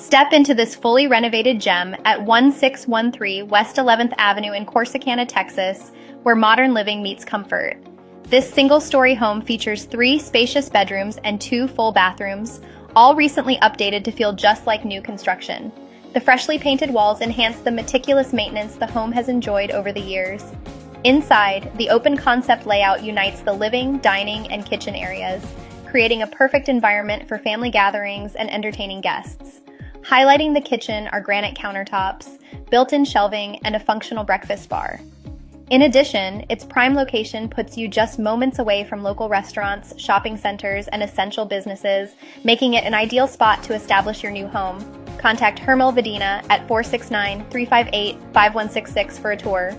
Step into this fully renovated gem at 1613 West 11th Avenue in Corsicana, Texas, where modern living meets comfort. This single-story home features 3 spacious bedrooms and 2 full bathrooms, all recently updated to feel just like new construction. The freshly painted walls enhance the meticulous maintenance the home has enjoyed over the years. Inside, the open concept layout unites the living, dining, and kitchen areas, creating a perfect environment for family gatherings and entertaining guests. Highlighting the kitchen are granite countertops, built-in shelving, and a functional breakfast bar. In addition, its prime location puts you just moments away from local restaurants, shopping centers, and essential businesses, making it an ideal spot to establish your new home. Contact Hermel Vadina at 469-358-5166 for a tour.